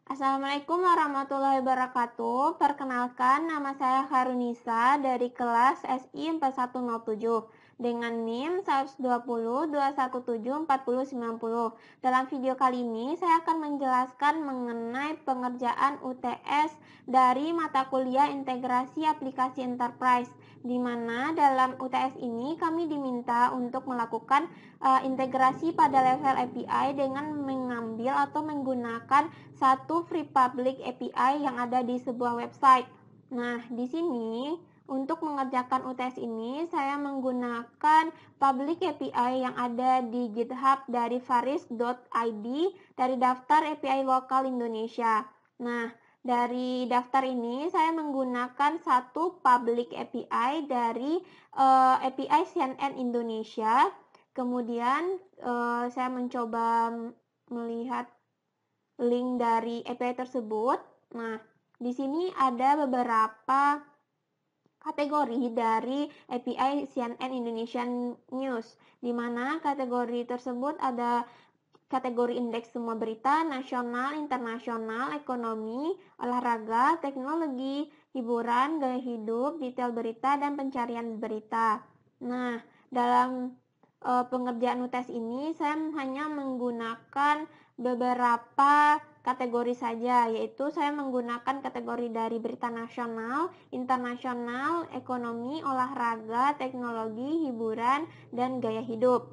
Assalamualaikum warahmatullahi wabarakatuh. Perkenalkan, nama saya Harunisa dari kelas SI 4107 dengan NIM 120 217 40 90. Dalam video kali ini, saya akan menjelaskan mengenai pengerjaan UTS dari mata kuliah Integrasi Aplikasi Enterprise, di mana dalam UTS ini kami diminta untuk melakukan integrasi pada level API dengan mengambil atau menggunakan satu free public API yang ada di sebuah website. Nah, di sini untuk mengerjakan UTS ini saya menggunakan public API yang ada di GitHub dari faris.id dari daftar API lokal Indonesia. Nah, dari daftar ini saya menggunakan satu public API dari API CNN Indonesia. Kemudian saya mencoba melihat link dari API tersebut. Nah, di sini ada beberapa kategori dari API CNN Indonesian News, di mana kategori tersebut ada kategori indeks semua berita, nasional, internasional, ekonomi, olahraga, teknologi, hiburan, gaya hidup, detail berita, dan pencarian berita. Nah, dalam pengerjaan UTS ini saya hanya menggunakan beberapa kategori saja, yaitu saya menggunakan kategori dari berita nasional, internasional, ekonomi, olahraga, teknologi, hiburan, dan gaya hidup.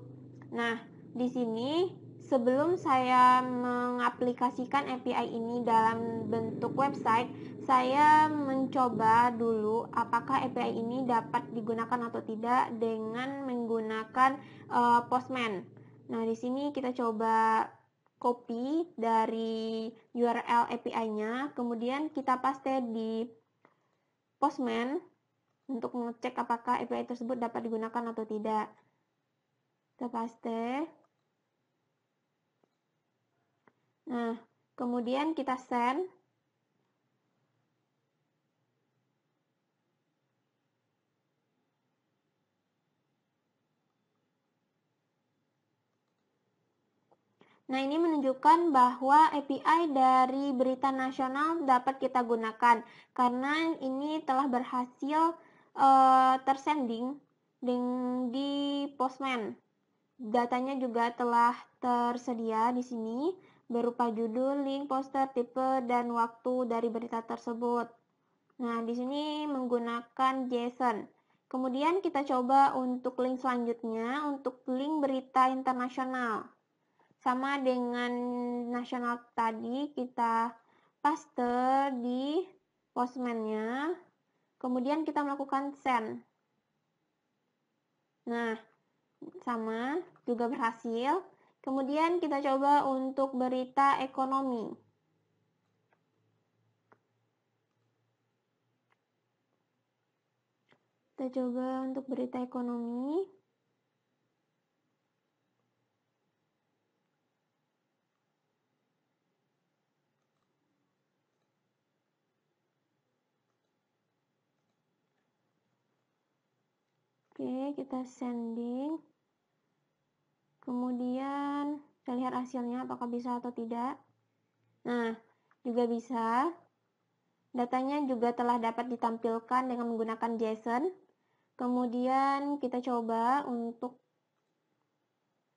Nah, di sini sebelum saya mengaplikasikan API ini dalam bentuk website, saya mencoba dulu apakah API ini dapat digunakan atau tidak dengan menggunakan Postman. Nah, di sini kita coba copy dari URL API-nya, kemudian kita paste di Postman untuk mengecek apakah API tersebut dapat digunakan atau tidak. Kita paste. Nah, kemudian kita send. Nah, ini menunjukkan bahwa API dari berita nasional dapat kita gunakan karena ini telah berhasil tersending di Postman. Datanya juga telah tersedia di sini berupa judul, link, poster, tipe, dan waktu dari berita tersebut. Nah, di sini menggunakan JSON. Kemudian kita coba untuk link selanjutnya, untuk link berita internasional. Sama dengan nasional tadi, kita paste di Postman-nya, kemudian kita melakukan send. Nah, sama, juga berhasil. Kemudian kita coba untuk berita ekonomi. Kita coba untuk berita ekonomi. Oke, kita sending. Kemudian kita lihat hasilnya apakah bisa atau tidak. Nah, juga bisa. Datanya juga telah dapat ditampilkan dengan menggunakan JSON. Kemudian kita coba untuk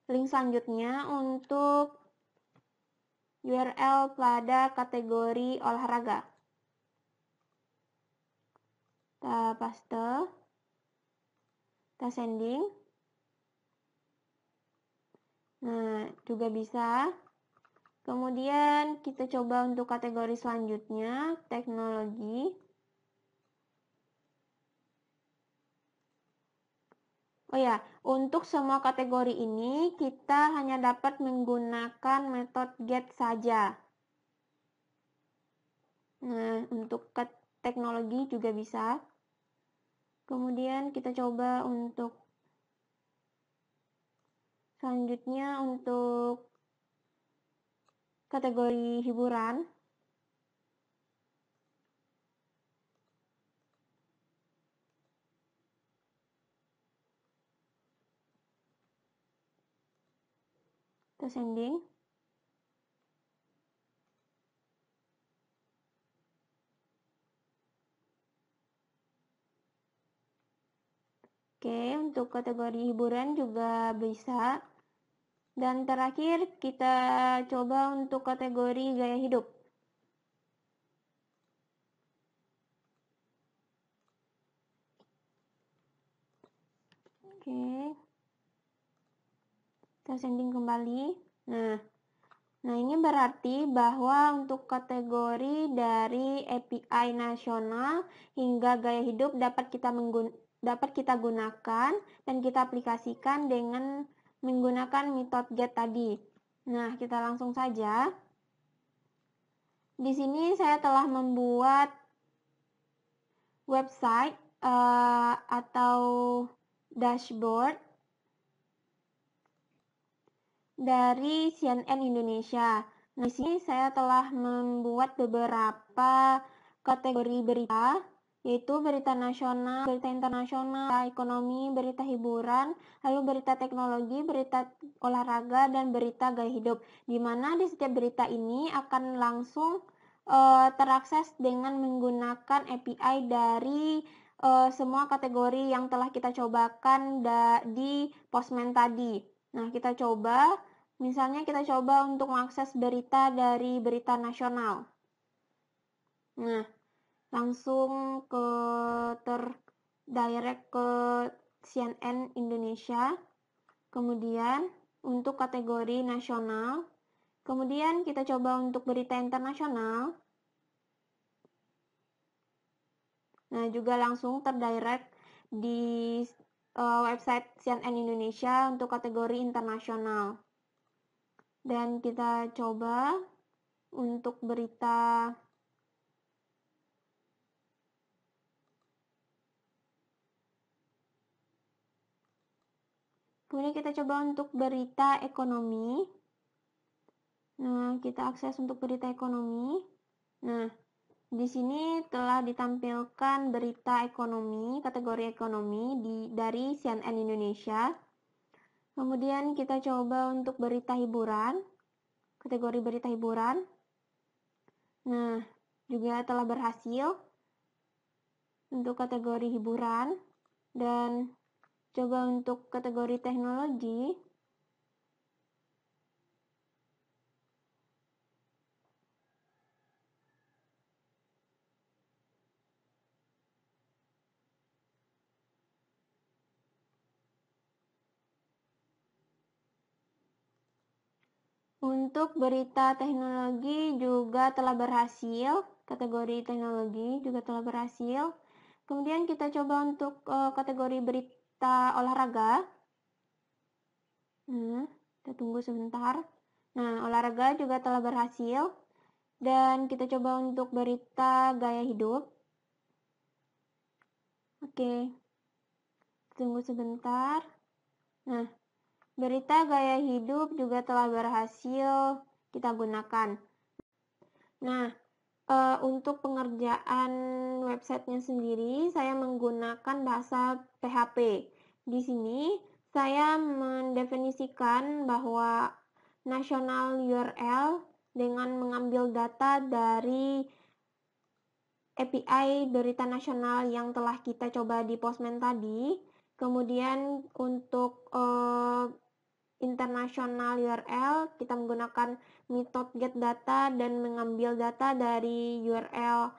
link selanjutnya untuk URL pada kategori olahraga. Kita paste. Kita sending. Nah, juga bisa. Kemudian kita coba untuk kategori selanjutnya, teknologi. Oh ya, untuk semua kategori ini kita hanya dapat menggunakan metode get saja. Nah, untuk teknologi juga bisa. Kemudian kita coba untuk selanjutnya untuk kategori hiburan. Kita sending. Oke, untuk kategori hiburan juga bisa. Dan terakhir kita coba untuk kategori gaya hidup. Oke. Kita sending kembali. Nah, ini berarti bahwa untuk kategori dari API nasional hingga gaya hidup dapat kita gunakan dan kita aplikasikan dengan menggunakan method get tadi. Nah, kita langsung saja. Di sini saya telah membuat website atau dashboard dari CNN Indonesia. Nah, di sini saya telah membuat beberapa kategori berita, yaitu berita nasional, berita internasional, berita ekonomi, berita hiburan, lalu berita teknologi, berita olahraga, dan berita gaya hidup. Di mana di setiap berita ini akan langsung terakses dengan menggunakan API dari semua kategori yang telah kita cobakan di Postman tadi. Nah, kita coba, misalnya kita coba untuk mengakses berita dari berita nasional. Nah, langsung terdirect ke CNN Indonesia. Kemudian untuk kategori nasional. Kemudian kita coba untuk berita internasional. Nah, juga langsung terdirect di website CNN Indonesia untuk kategori internasional. Dan kita coba untuk berita kemudian kita coba untuk berita ekonomi. Nah, kita akses untuk berita ekonomi. Nah, di sini telah ditampilkan berita ekonomi, kategori ekonomi dari CNN Indonesia. Kemudian kita coba untuk berita hiburan, kategori berita hiburan. Nah, juga telah berhasil untuk kategori hiburan. Dan coba untuk kategori teknologi. Untuk berita teknologi juga telah berhasil, kategori teknologi juga telah berhasil. Kemudian kita coba untuk kategori berita olahraga. Nah, kita tunggu sebentar. Nah, olahraga juga telah berhasil. Dan kita coba untuk berita gaya hidup. Oke, tunggu sebentar. Nah, berita gaya hidup juga telah berhasil kita gunakan. Nah, untuk pengerjaan websitenya sendiri, saya menggunakan bahasa PHP. Di sini, saya mendefinisikan bahwa national URL dengan mengambil data dari API berita nasional yang telah kita coba di Postman tadi. Kemudian untuk international URL, kita menggunakan method get data dan mengambil data dari URL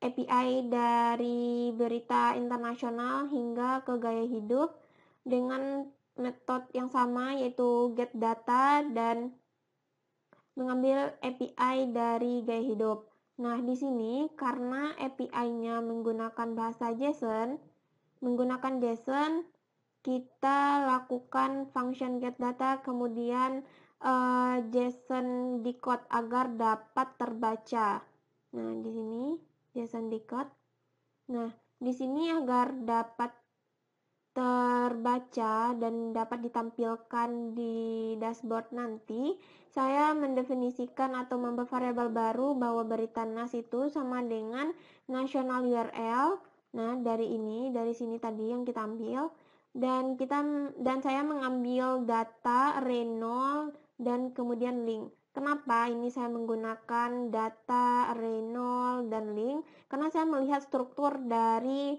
API dari berita internasional hingga ke gaya hidup dengan metode yang sama, yaitu get data dan mengambil API dari gaya hidup. Nah, di sini karena API-nya menggunakan bahasa JSON, kita lakukan function get data, kemudian JSON decode agar dapat terbaca. Nah, di sini JSON decode. Nah, di sini agar dapat terbaca dan dapat ditampilkan di dashboard nanti, saya mendefinisikan atau membuat variabel baru bahwa berita NAS itu sama dengan national URL. Nah, dari sini tadi yang kita ambil. Dan saya mengambil data Renault dan kemudian link. Kenapa ini saya menggunakan data Renault dan link? Karena saya melihat struktur dari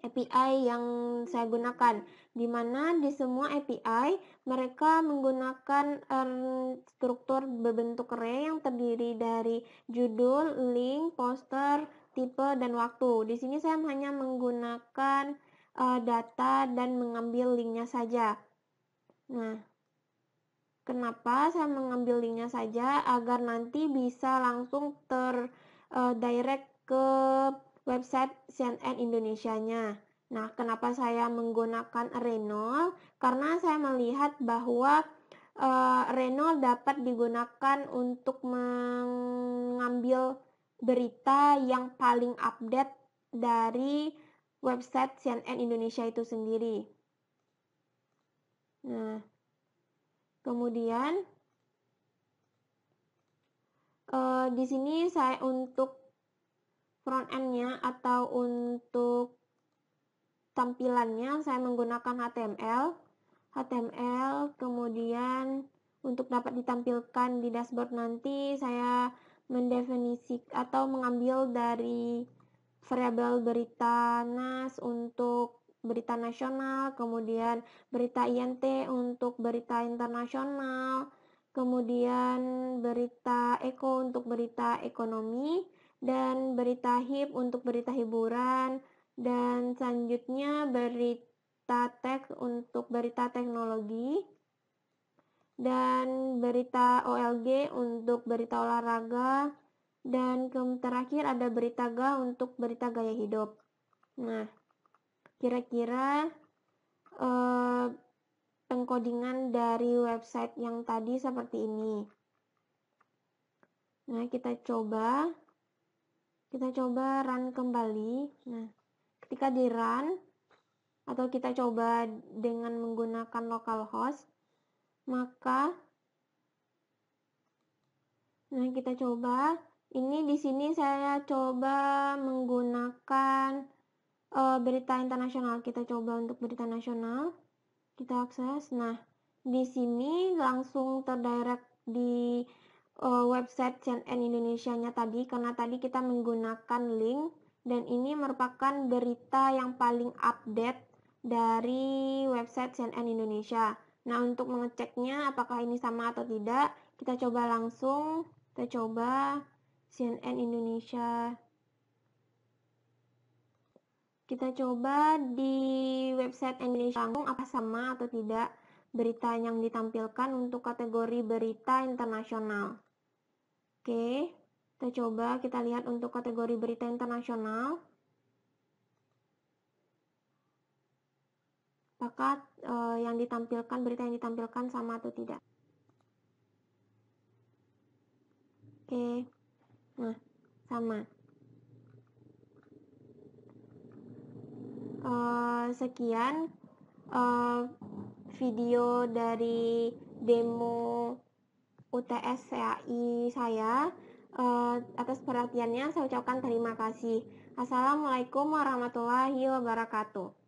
API yang saya gunakan, di mana di semua API mereka menggunakan struktur berbentuk array yang terdiri dari judul, link, poster, tipe, dan waktu. Di sini saya hanya menggunakan data dan mengambil linknya saja. Nah, kenapa saya mengambil linknya saja? Agar nanti bisa langsung direct ke website CNN Indonesia-nya. Nah, kenapa saya menggunakan array 0? Karena saya melihat bahwa array 0 dapat digunakan untuk mengambil berita yang paling update dari website CNN Indonesia itu sendiri. Nah, kemudian di sini saya untuk front end-nya atau untuk tampilannya saya menggunakan HTML, kemudian untuk dapat ditampilkan di dashboard nanti saya mendefinisikan atau mengambil dari variabel berita NAS untuk berita nasional, kemudian berita INT untuk berita internasional, kemudian berita Eko untuk berita ekonomi, dan berita HIP untuk berita hiburan, dan selanjutnya berita teks untuk berita teknologi, dan berita OLG untuk berita olahraga, dan terakhir ada berita GA untuk berita gaya hidup. Nah, kira-kira pengkodingan dari website yang tadi seperti ini. Nah, kita coba run kembali. Nah, ketika di run atau kita coba dengan menggunakan localhost, maka kita coba ini di sini saya coba menggunakan berita internasional. Kita coba untuk berita nasional, kita akses. Nah, di sini langsung terdirect di website CNN Indonesia-nya tadi, karena tadi kita menggunakan link, dan ini merupakan berita yang paling update dari website CNN Indonesia. Nah, untuk mengeceknya apakah ini sama atau tidak, kita coba langsung, kita coba CNN Indonesia. Kita coba di website Indonesia langsung apa sama atau tidak berita yang ditampilkan untuk kategori berita internasional. Oke, kita coba kita lihat untuk kategori berita internasional. Apakah berita yang ditampilkan sama atau tidak? Oke, nah sama. Sekian video dari demo UTS CAI saya. Atas perhatiannya saya ucapkan terima kasih. Assalamualaikum warahmatullahi wabarakatuh.